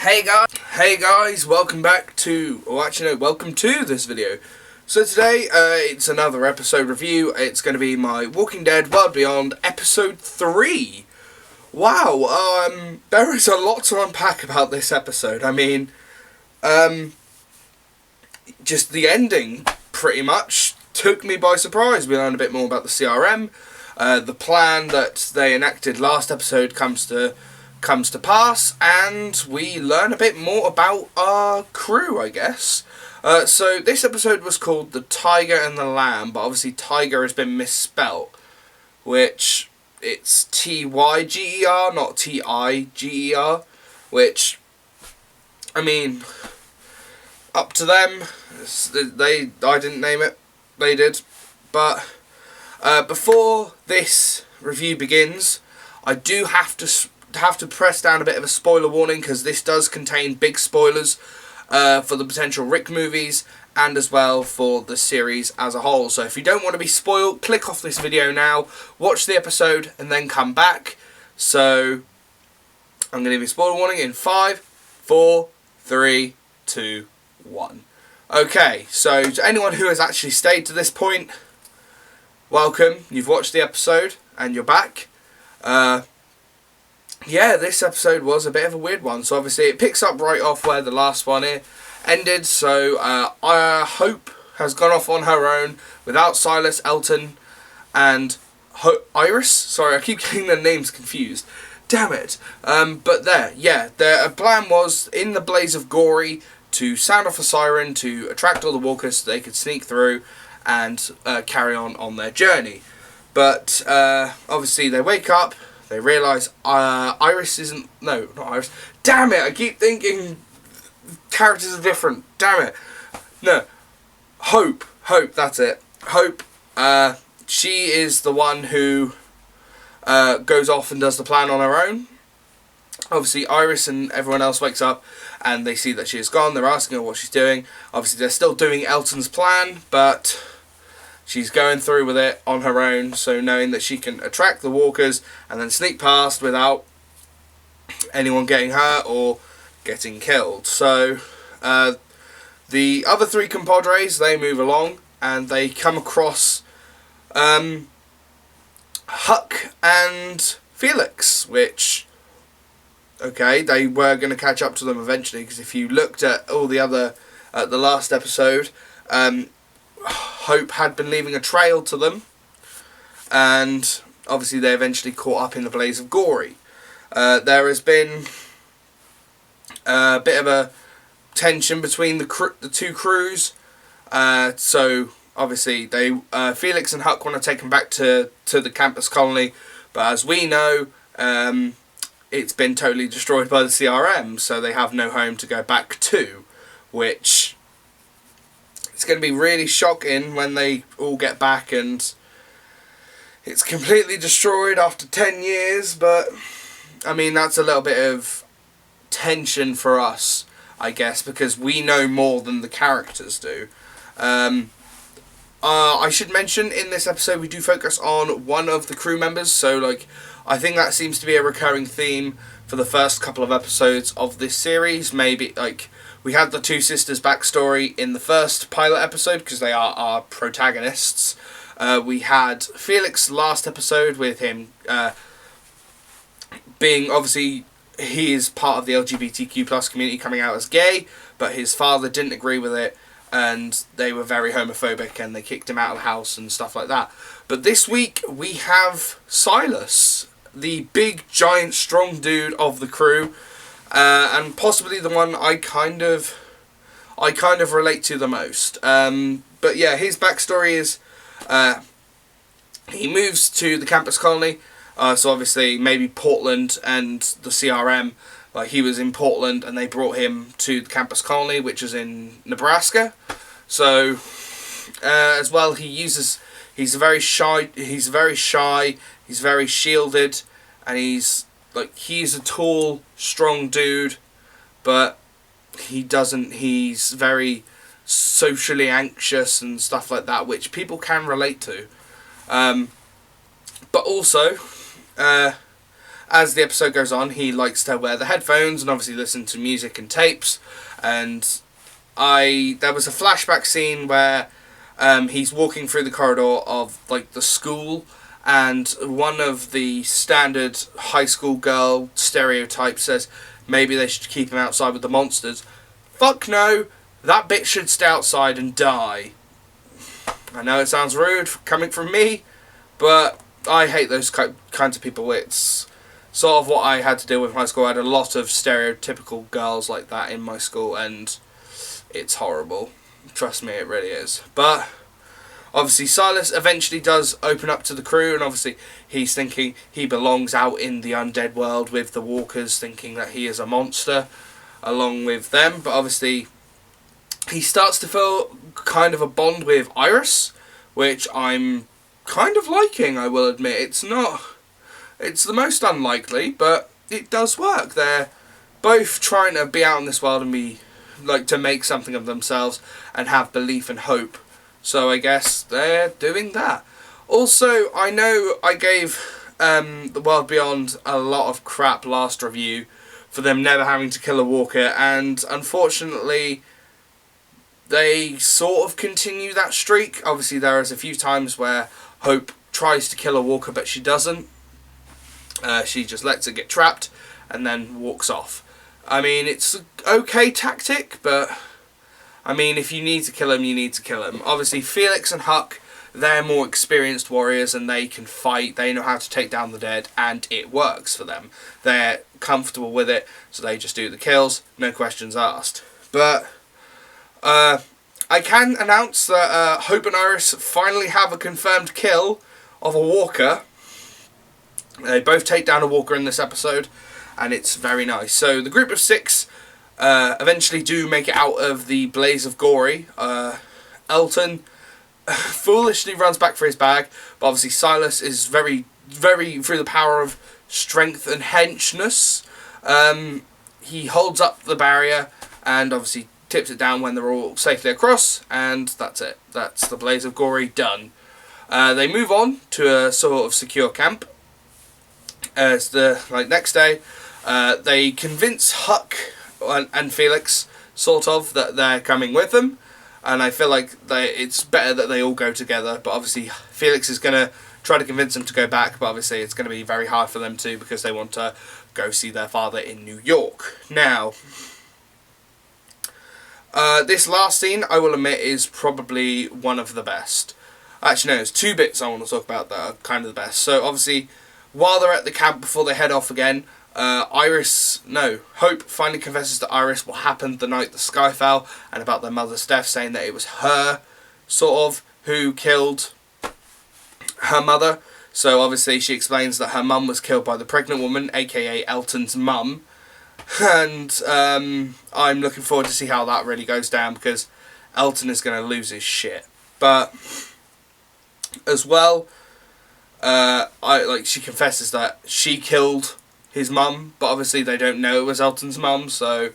Hey guys, welcome back to, welcome to this video. So today, it's another episode review. It's going to be my Walking Dead World Beyond episode 3. Wow, there is a lot to unpack about this episode. I mean, just the ending, pretty much, took me by surprise. We learned a bit more about the CRM. The plan that they enacted last episode comes to pass, and we learn a bit more about our crew, I guess. So this episode was called The Tiger and the Lamb, but obviously Tiger has been misspelt, which it's T-Y-G-E-R, not T-I-G-E-R, which, I mean, up to them. I didn't name it, they did. But before this review begins, I do have to press down a bit of a spoiler warning, because this does contain big spoilers for the potential Rick movies and as well for the series as a whole. So if you don't want to be spoiled, click off this video now, watch the episode and then come back. So I'm going to give you a spoiler warning in 5, 4, 3, 2, 1. Okay, so to anyone who has actually stayed to this point, welcome. You've watched the episode and you're back. Yeah, this episode was a bit of a weird one. So obviously it picks up right off where the last one ended. So Hope has gone off on her own without Silas, Elton, and Iris. Sorry, I keep getting their names confused. Damn it. But their plan was, in the blaze of Gory, to sound off a siren to attract all the walkers so they could sneak through and carry on their journey. But obviously they wake up. They realise Iris isn't... No, not Iris. Damn it, I keep thinking characters are different. Damn it. No. Hope, that's it. Hope, she is the one who goes off and does the plan on her own. Obviously, Iris and everyone else wakes up and they see that she is gone. They're asking her what she's doing. Obviously, they're still doing Elton's plan, but she's going through with it on her own, so knowing that she can attract the walkers and then sneak past without anyone getting hurt or getting killed. So the other three compadres, they move along and they come across Huck and Felix, which, okay, they were going to catch up to them eventually, because if you looked at all the other, the last episode, Hope had been leaving a trail to them, and obviously they eventually caught up in the blaze of Gory. There has been a bit of a tension between the two crews, so obviously Felix and Huck want to take them back to the campus colony, but as we know, it's been totally destroyed by the CRM, so they have no home to go back to, which... it's going to be really shocking when they all get back and it's completely destroyed after 10 years, but I mean, that's a little bit of tension for us, I guess, because we know more than the characters do. I should mention, in this episode we do focus on one of the crew members, so like, I think that seems to be a recurring theme for the first couple of episodes of this series. Maybe, like, we had the two sisters' backstory in the first pilot episode, because they are our protagonists. We had Felix last episode with him being, obviously, he is part of the LGBTQ plus community, coming out as gay, but his father didn't agree with it, and they were very homophobic, and they kicked him out of the house and stuff like that. But this week, we have Silas, the big, giant, strong dude of the crew, and possibly the one I kind of relate to the most. But yeah, his backstory is he moves to the campus colony. So obviously maybe Portland and the CRM, like he was in Portland and they brought him to the campus colony, which is in Nebraska. So as well, he's very shy, he's very shielded, and he's a tall, strong dude, but he's very socially anxious and stuff like that, which people can relate to. But also, as the episode goes on, he likes to wear the headphones and obviously listen to music and tapes. And there was a flashback scene where he's walking through the corridor of like the school, and one of the standard high school girl stereotypes says maybe they should keep him outside with the monsters. Fuck no, that bitch should stay outside and die. I know it sounds rude coming from me, but I hate those kinds of people. It's sort of what I had to deal with in high school. I had a lot of stereotypical girls like that in my school, and it's horrible. Trust me, it really is. But obviously Silas eventually does open up to the crew, and obviously he's thinking he belongs out in the undead world with the walkers, thinking that he is a monster along with them. But obviously he starts to feel kind of a bond with Iris, which I'm kind of liking, I will admit. It's the most unlikely, but it does work. They're both trying to be out in this world and be like to make something of themselves and have belief and hope. So I guess they're doing that. Also, I know I gave The World Beyond a lot of crap last review for them never having to kill a walker, and unfortunately they sort of continue that streak. Obviously there is a few times where Hope tries to kill a walker but she doesn't. She just lets it get trapped and then walks off. I mean, it's an okay tactic, but I mean, if you need to kill him, you need to kill him. Obviously Felix and Huck, they're more experienced warriors and they can fight, they know how to take down the dead, and it works for them. They're comfortable with it, so they just do the kills, no questions asked. But I can announce that Hope and Iris finally have a confirmed kill of a walker. They both take down a walker in this episode, and it's very nice. So the group of 6 eventually do make it out of the blaze of gory. Elton foolishly runs back for his bag, but obviously Silas is very, through the power of strength and henchness, he holds up the barrier and obviously tips it down when they're all safely across, and that's it. That's the blaze of gory done. They move on to a sort of secure camp. As the next day, they convince Huck and Felix sort of that they're coming with them, and I feel like it's better that they all go together. But obviously Felix is going to try to convince them to go back, but obviously it's going to be very hard for them to, because they want to go see their father in New York. Now, this last scene, I will admit, is probably one of the best. Actually, no, there's 2 bits I want to talk about that are kind of the best. So, obviously, while they're at the camp before they head off again, Hope finally confesses to Iris what happened the night the sky fell, and about their mother's death, saying that it was her, sort of, who killed her mother. So, obviously, she explains that her mum was killed by the pregnant woman, aka Elton's mum. And I'm looking forward to see how that really goes down, because Elton is going to lose his shit. But as well, she confesses that she killed his mum, but obviously they don't know it was Elton's mum. So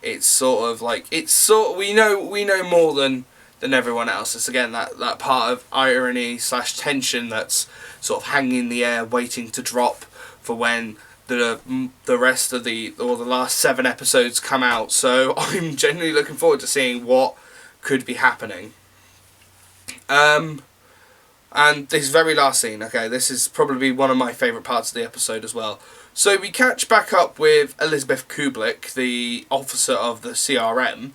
it's sort of like we know more than everyone else. It's again that part of irony / tension that's sort of hanging in the air, waiting to drop for when the rest of the last 7 episodes come out. So I'm genuinely looking forward to seeing what could be happening. And this very last scene, okay, this is probably one of my favourite parts of the episode as well. So we catch back up with Elizabeth Kublik, the officer of the CRM,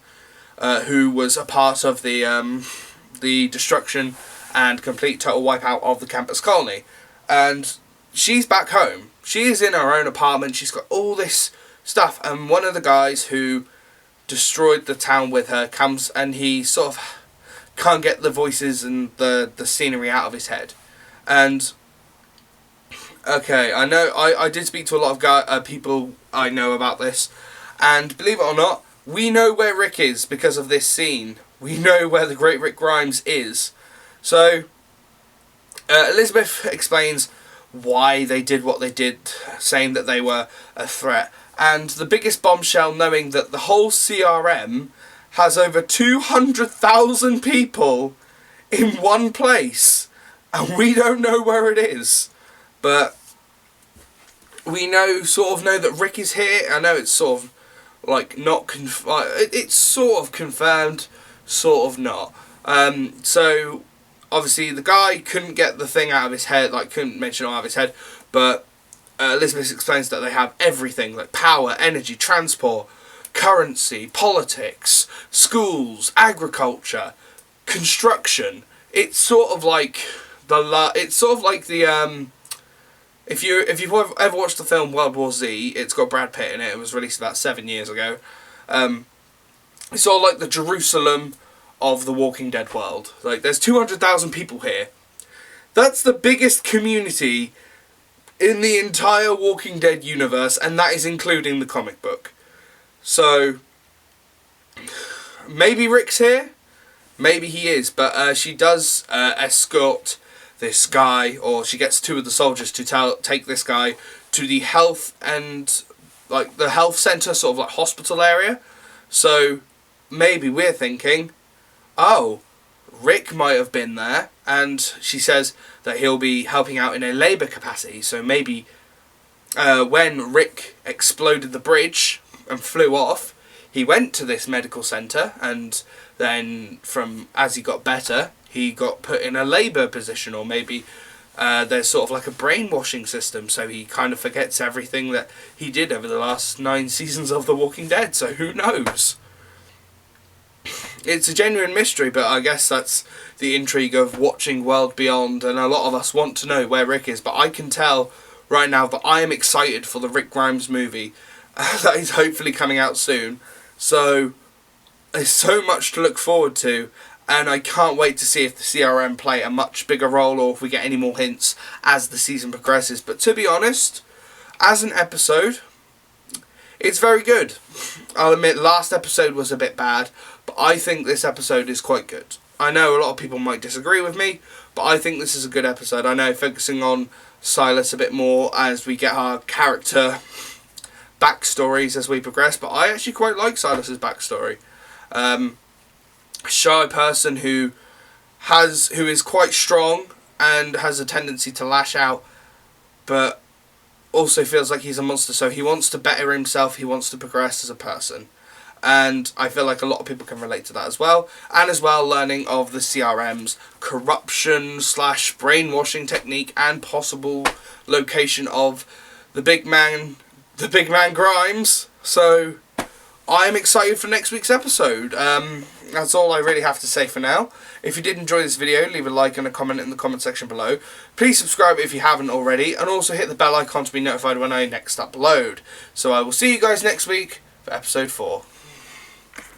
who was a part of the destruction and complete total wipeout of the campus colony. And she's back home. She is in her own apartment. She's got all this stuff. And one of the guys who destroyed the town with her comes, and he sort of can't get the voices and the scenery out of his head. And okay, I know I did speak to a lot of people I know about this, and believe it or not, we know where Rick is because of this scene. We know where the great Rick Grimes is. So Elizabeth explains why they did what they did, saying that they were a threat. And the biggest bombshell, knowing that the whole CRM has over 200,000 people in one place, and we don't know where it is. But we sort of know that Rick is here. I know it's sort of like not it's sort of confirmed, sort of not. So obviously the guy couldn't get the thing out of his head, like couldn't mention it out of his head, but Elizabeth explains that they have everything, like power, energy, transport, currency, politics, schools, agriculture, construction. It's sort of like if you've ever watched the film World War Z, it's got Brad Pitt in it. It was released about 7 years ago. It's sort of like the Jerusalem of the Walking Dead world. Like, there's 200,000 people here. That's the biggest community in the entire Walking Dead universe, and that is including the comic book. So maybe Rick's here. Maybe he is, but she does escort this guy, or she gets two of the soldiers to take this guy to the health and like the health centre, sort of like hospital area. So maybe we're thinking, oh, Rick might have been there, and she says that he'll be helping out in a labour capacity. So maybe when Rick exploded the bridge and flew off, he went to this medical centre, and then as he got better, he got put in a labour position, or maybe there's sort of like a brainwashing system, so he kind of forgets everything that he did over the last 9 seasons of The Walking Dead, so who knows? It's a genuine mystery, but I guess that's the intrigue of watching World Beyond, and a lot of us want to know where Rick is, but I can tell right now that I am excited for the Rick Grimes movie that is hopefully coming out soon. So there's so much to look forward to, and I can't wait to see if the CRM play a much bigger role, or if we get any more hints as the season progresses. But to be honest, as an episode, it's very good. I'll admit last episode was a bit bad, but I think this episode is quite good. I know a lot of people might disagree with me, but I think this is a good episode. I know focusing on Silas a bit more as we get our character backstories as we progress, but I actually quite like Silas's backstory. A shy person who is quite strong and has a tendency to lash out, but also feels like he's a monster, so he wants to better himself, he wants to progress as a person. And I feel like a lot of people can relate to that as well. And as well, learning of the CRM's corruption / brainwashing technique, and possible location of the big man Grimes. So I'm excited for next week's episode. That's all I really have to say for now. If you did enjoy this video, leave a like and a comment in the comment section below. Please subscribe if you haven't already, and also hit the bell icon to be notified when I next upload. So I will see you guys next week for episode 4.